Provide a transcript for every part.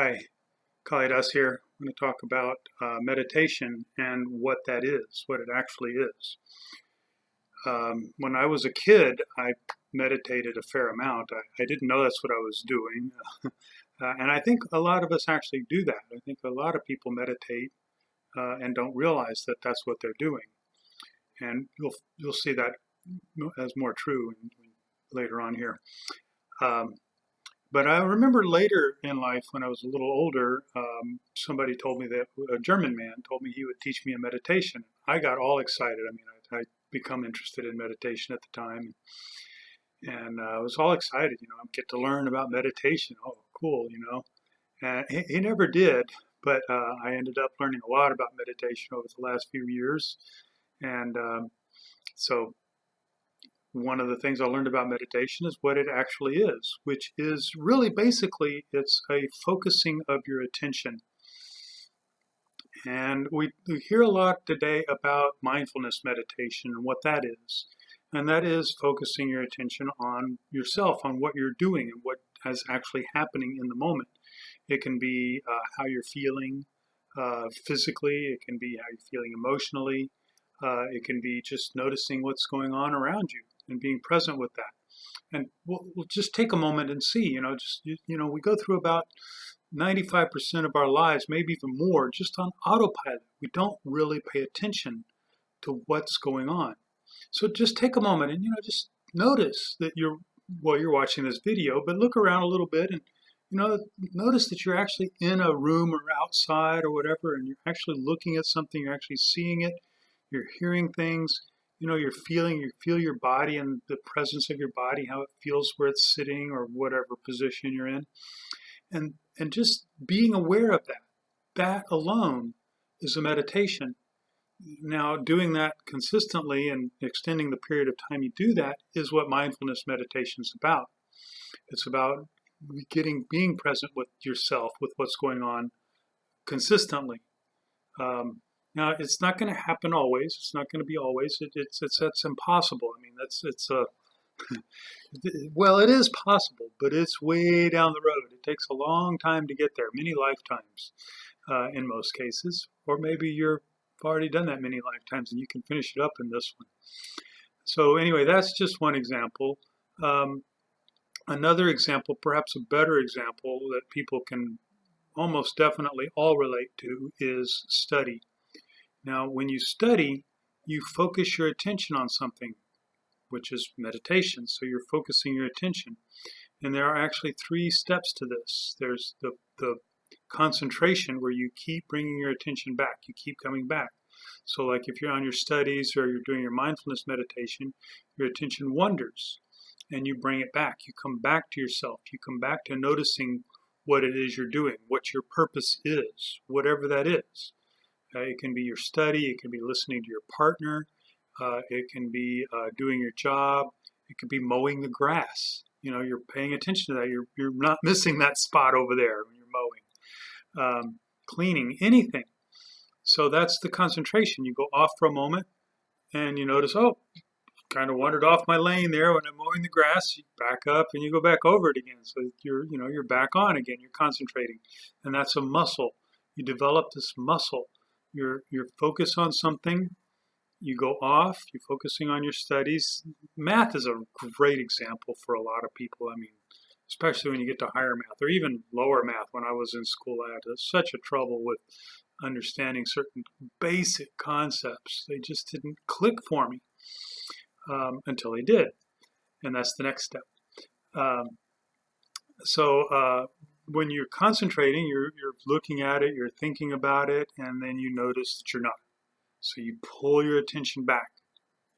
Hi, Kalidasa here. I'm going to talk about meditation and what that is, what it actually is. When I was a kid, I meditated a fair amount. I didn't know that's what I was doing. And I think a lot of us actually do that. I think a lot of people meditate and don't realize that that's what they're doing. And you'll see that as more true later on here. Um, But I remember later in life, when I was a little older, somebody told me that a German man told me he would teach me a meditation. I got all excited. I mean, I become interested in meditation at the time, and I was all excited. I get to learn about meditation. Oh, cool. And he never did, but I ended up learning a lot about meditation over the last few years, and so one of the things I learned about meditation is what it actually is, which is really basically it's a focusing of your attention. And we hear a lot today about mindfulness meditation and what that is. And that is focusing your attention on yourself, on what you're doing and what is actually happening in the moment. It can be how you're feeling physically, it can be how you're feeling emotionally, it can be just noticing what's going on around you and being present with that. And we'll just take a moment and see, we go through about 95% of our lives, maybe even more, just on autopilot. We don't really pay attention to what's going on. So just take a moment and, just notice that you're watching this video, but look around a little bit and, notice that you're actually in a room or outside or whatever, and you're actually looking at something, you're actually seeing it, you're hearing things, you feel your body and the presence of your body, how it feels where it's sitting or whatever position you're in. And just being aware of that. That alone is a meditation. Now, doing that consistently and extending the period of time you do that is what mindfulness meditation is about. It's about being present with yourself, with what's going on consistently. Now, it's not going to happen always. It's not going to be always. That's impossible. I mean, well, it is possible, but it's way down the road. It takes a long time to get there, many lifetimes in most cases, or maybe you've already done that many lifetimes and you can finish it up in this one. So anyway, that's just one example. Another example, perhaps a better example that people can almost definitely all relate to is study. Now, when you study, you focus your attention on something, which is meditation. So you're focusing your attention. And there are actually 3 steps to this. There's the concentration, where you keep bringing your attention back. You keep coming back. So like if you're on your studies or you're doing your mindfulness meditation, your attention wanders and you bring it back. You come back to yourself. You come back to noticing what it is you're doing, what your purpose is, whatever that is. It can be your study. It can be listening to your partner. It can be doing your job. It could be mowing the grass. You're paying attention to that. You're not missing that spot over there when you're mowing, cleaning, anything. So that's the concentration. You go off for a moment and you notice, oh, kind of wandered off my lane there when I'm mowing the grass. You back up and you go back over it again. So you're back on again. You're concentrating, and that's a muscle. You develop this muscle. You're focused on something. You go off. You're focusing on your studies. Math is a great example for a lot of people. I mean, especially when you get to higher math or even lower math. When I was in school, I had such a trouble with understanding certain basic concepts. They just didn't click for me until they did. And that's the next step. So when you're concentrating, you're looking at it, you're thinking about it, and then you notice that you're not. So you pull your attention back.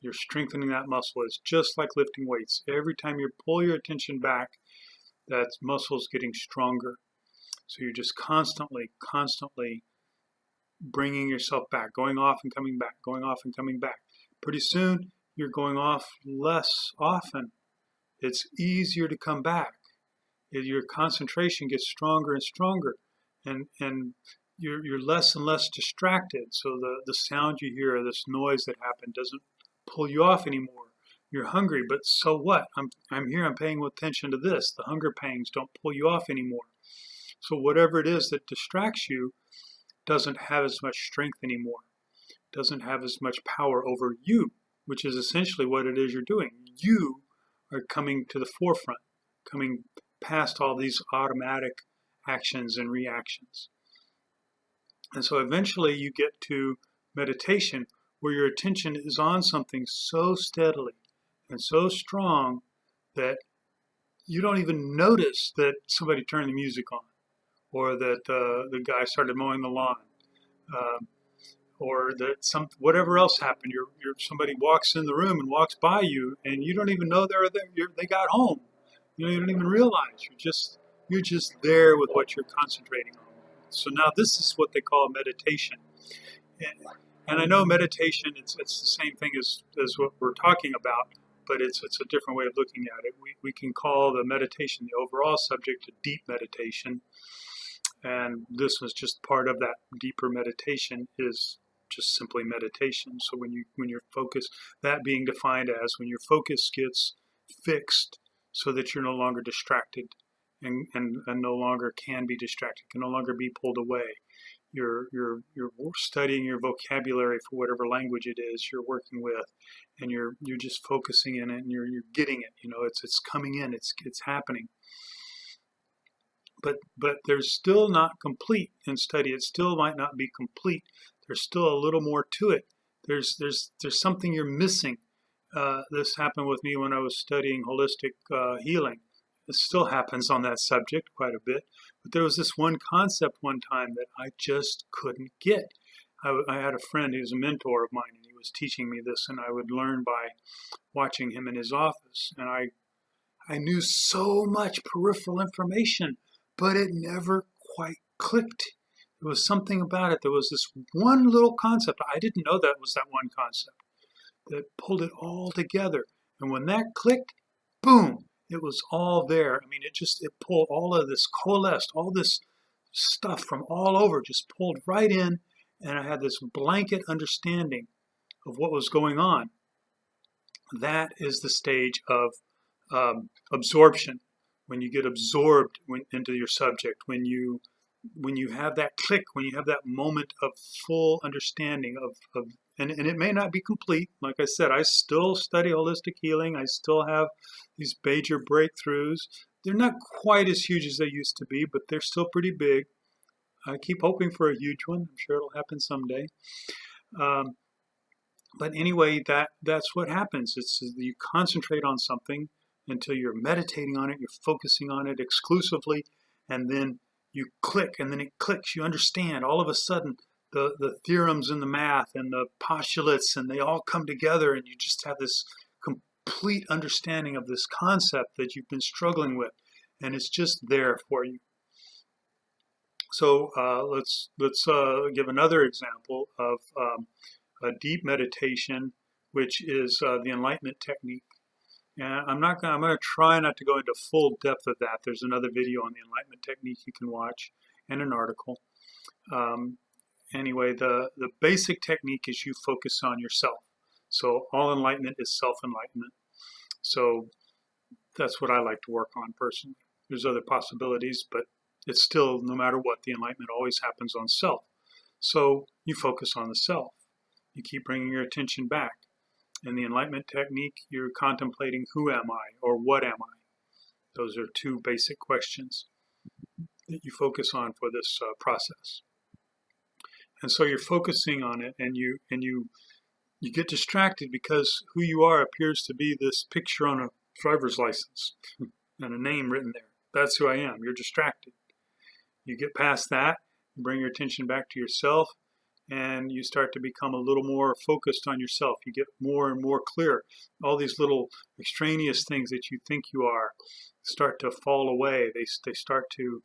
You're strengthening that muscle. It's just like lifting weights. Every time you pull your attention back, that muscle is getting stronger. So you're just constantly bringing yourself back, going off and coming back, going off and coming back. Pretty soon, you're going off less often. It's easier to come back. Your concentration gets stronger and stronger, and you're less and less distracted. So the sound you hear, or this noise that happened, doesn't pull you off anymore. You're hungry, but so what? I'm here. I'm paying attention to this. The hunger pangs don't pull you off anymore. So whatever it is that distracts you doesn't have as much strength anymore, doesn't have as much power over you, which is essentially what it is you're doing. You are coming to the forefront, coming past all these automatic actions and reactions. And so eventually you get to meditation where your attention is on something so steadily and so strong that you don't even notice that somebody turned the music on, or that the guy started mowing the lawn, uh, or that whatever else happened. Somebody walks in the room and walks by you, and you don't even know they're there. They got home. You don't even realize you're just there with what you're concentrating on. So now this is what they call meditation. And I know meditation, it's the same thing as what we're talking about, but it's a different way of looking at it. We can call the meditation, the overall subject, a deep meditation. And this was just part of that deeper meditation, is just simply meditation. So when you're focused, that being defined as when your focus gets fixed so that you're no longer distracted and no longer can be distracted, can no longer be pulled away. You're studying your vocabulary for whatever language it is you're working with, and you're just focusing in it, and you're getting it. It's coming in, it's happening. But there's still not complete in study. It still might not be complete. There's still a little more to it. There's something you're missing. This happened with me when I was studying holistic healing. It still happens on that subject quite a bit. But there was this one concept one time that I just couldn't get. I had a friend who's a mentor of mine, and he was teaching me this, and I would learn by watching him in his office. And I knew so much peripheral information, but it never quite clicked. There was something about it. There was this one little concept. I didn't know that was that one concept that pulled it all together. And when that clicked, boom, it was all there. I mean, it pulled all of this, coalesced, all this stuff from all over, just pulled right in. And I had this blanket understanding of what was going on. That is the stage of absorption. When you get absorbed into your subject, when you have that click, when you have that moment of full understanding of and it may not be complete. Like I said, I still study holistic healing. I still have these major breakthroughs. They're not quite as huge as they used to be, but they're still pretty big. I keep hoping for a huge one. I'm sure it'll happen someday. But anyway, that's what happens. It's you concentrate on something until you're meditating on it, you're focusing on it exclusively, and then you click, and then it clicks. You understand all of a sudden the theorems in the math and the postulates, and they all come together, and you just have this complete understanding of this concept that you've been struggling with, and it's just there for you. So let's give another example of a deep meditation, which is the enlightenment technique. And I'm going to try not to go into full depth of that. There's another video on the enlightenment technique you can watch, and an article. Anyway, the basic technique is you focus on yourself. So all enlightenment is self-enlightenment. So that's what I like to work on personally. There's other possibilities, but it's still, no matter what, the enlightenment always happens on self. So you focus on the self. You keep bringing your attention back. In the enlightenment technique, you're contemplating, who am I, or what am I? Those are two basic questions that you focus on for this process. And so you're focusing on it, and you get distracted because who you are appears to be this picture on a driver's license and a name written there. That's who I am. You're distracted. You get past that, you bring your attention back to yourself, and you start to become a little more focused on yourself. You get more and more clear. All these little extraneous things that you think you are start to fall away. They start to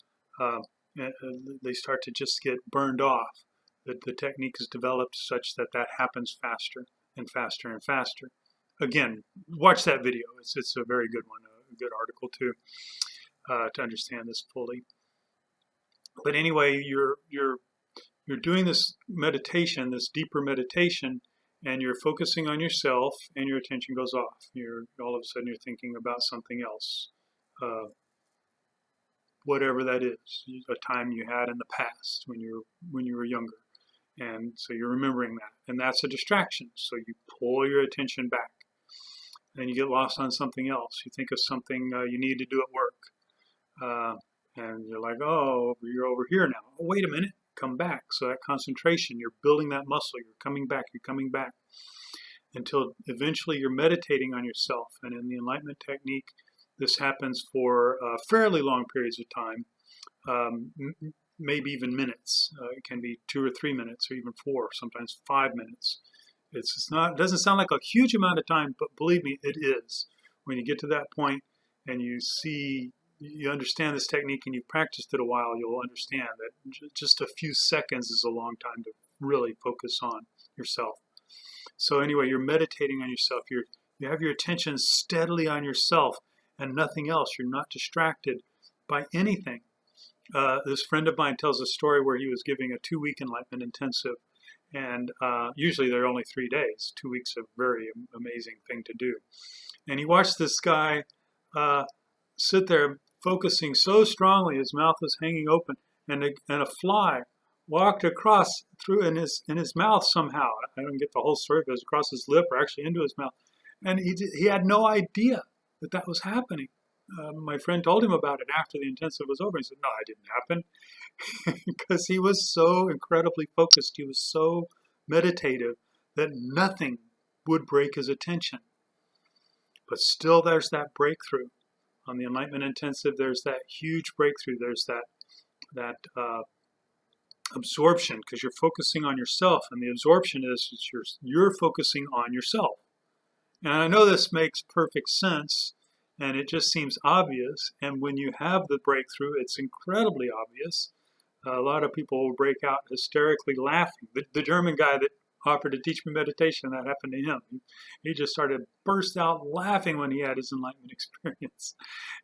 just get burned off. The technique is developed such that happens faster and faster and faster. Again, watch that video. It's a very good one, a good article too, to understand this fully. But anyway, you're doing this meditation, this deeper meditation, and you're focusing on yourself, and your attention goes off. All of a sudden you're thinking about something else. whatever that is, a time you had in the past when you were younger. And so you're remembering that. And that's a distraction. So you pull your attention back. Then you get lost on something else. You think of something you need to do at work. And you're like, oh, you're over here now. Oh, wait a minute. Come back. So that concentration, you're building that muscle. You're coming back, until eventually you're meditating on yourself. And in the enlightenment technique, this happens for fairly long periods of time, maybe even minutes. It can be 2 or 3 minutes, or even 4, sometimes 5 minutes. It's not. It doesn't sound like a huge amount of time, but believe me, it is. When you get to that point and you understand this technique and you've practiced it a while, you'll understand that just a few seconds is a long time to really focus on yourself. So anyway, you're meditating on yourself. You have your attention steadily on yourself and nothing else. You're not distracted by anything. This friend of mine tells a story where he was giving a 2-week enlightenment intensive, and usually they're only 3 days. 2 weeks is a very amazing thing to do. And he watched this guy sit there focusing so strongly, his mouth was hanging open, and a fly walked across through in his mouth somehow. I don't get the whole story, if it was across his lip or actually into his mouth. And he had no idea that was happening. My friend told him about it after the intensive was over. He said, no, it didn't happen. Because he was so incredibly focused. He was so meditative that nothing would break his attention. But still there's that breakthrough. On the enlightenment intensive, there's that huge breakthrough. There's that absorption, because you're focusing on yourself, and the absorption is you're focusing on yourself. And I know this makes perfect sense, and it just seems obvious. And when you have the breakthrough, it's incredibly obvious. A lot of people will break out hysterically laughing. The German guy that offered to teach me meditation, that happened to him. He just started burst out laughing when he had his enlightenment experience.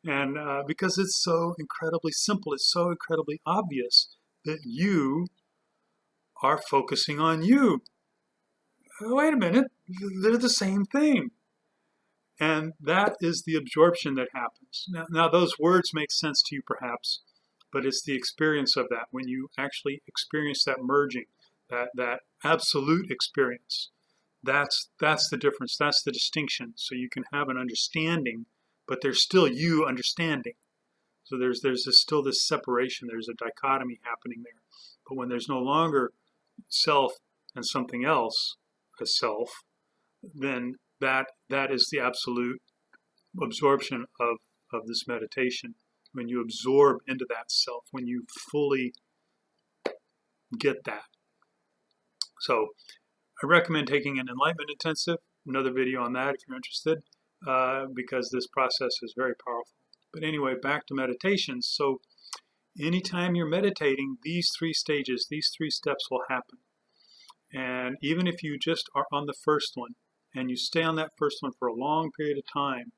And because it's so incredibly simple, it's so incredibly obvious that you are focusing on you. Wait a minute, they're the same thing. And that is the absorption that happens. Now those words make sense to you perhaps, but it's the experience of that, when you actually experience that merging, that absolute experience. That's the difference. That's the distinction. So you can have an understanding, but there's still you understanding. So there's still this separation. There's a dichotomy happening there. But when there's no longer self and something else as self, then that is the absolute absorption of this meditation. When you absorb into that self, when you fully get that. So I recommend taking an enlightenment intensive, another video on that if you're interested, because this process is very powerful. But anyway, back to meditations. So anytime you're meditating, these 3 stages, these 3 steps will happen. And even if you just are on the first one, and you stay on that first one for a long period of time,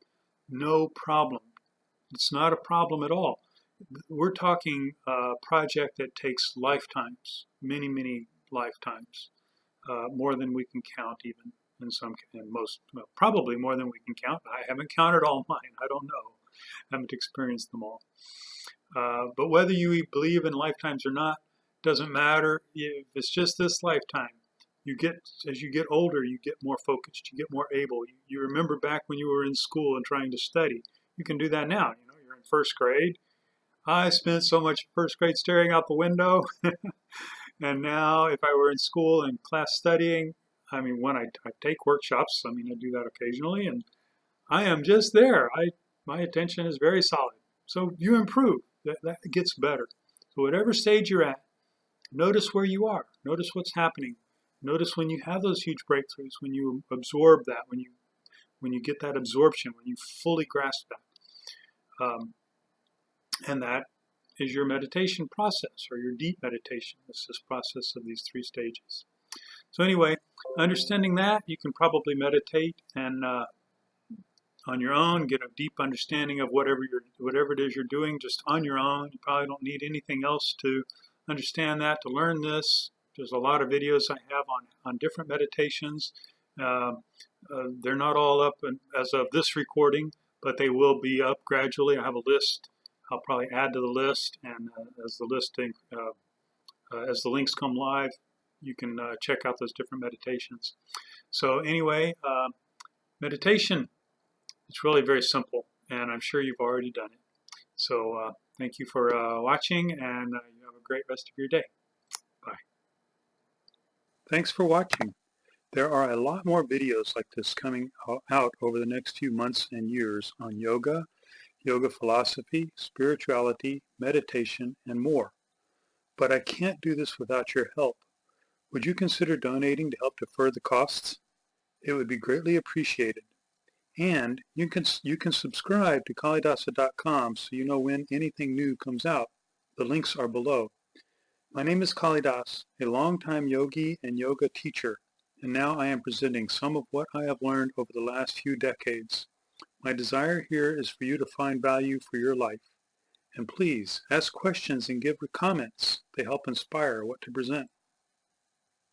no problem. It's not a problem at all. We're talking a project that takes lifetimes, many, many lifetimes, more than we can count even probably more than we can count. I haven't counted all mine. I don't know. I haven't experienced them all. But whether you believe in lifetimes or not, doesn't matter. If it's just this lifetime, as you get older, you get more focused, you get more able. You remember back when you were in school and trying to study. You can do that now. You're in first grade. I spent so much first grade staring out the window. And now if I were in school and class studying, when I take workshops, I do that occasionally, and I am just there. My attention is very solid. So you improve. That gets better. So whatever stage you're at, notice where you are. Notice what's happening. Notice when you have those huge breakthroughs, when you absorb that, when you get that absorption, when you fully grasp that. And that is your meditation process, or your deep meditation. It's this process of these 3 stages. So anyway, understanding that, you can probably meditate and on your own, get a deep understanding of whatever it is you're doing, just on your own. You probably don't need anything else to understand that, to learn this. There's a lot of videos I have on different meditations. They're not all up as of this recording, but they will be up gradually. I have a list I'll probably add to the list, and as the listing, as the links come live, you can check out those different meditations. So anyway, meditation, it's really very simple, and I'm sure you've already done it. So thank you for watching, and you have a great rest of your day. Bye. Thanks for watching. There are a lot more videos like this coming out over the next few months and years on yoga, yoga philosophy, spirituality, meditation, and more. But I can't do this without your help. Would you consider donating to help defer the costs? It would be greatly appreciated. And you can subscribe to Kalidasa.com so you know when anything new comes out. The links are below. My name is Kalidasa, a longtime yogi and yoga teacher, and now I am presenting some of what I have learned over the last few decades. My desire here is for you to find value for your life. And please ask questions and give comments. They help inspire what to present.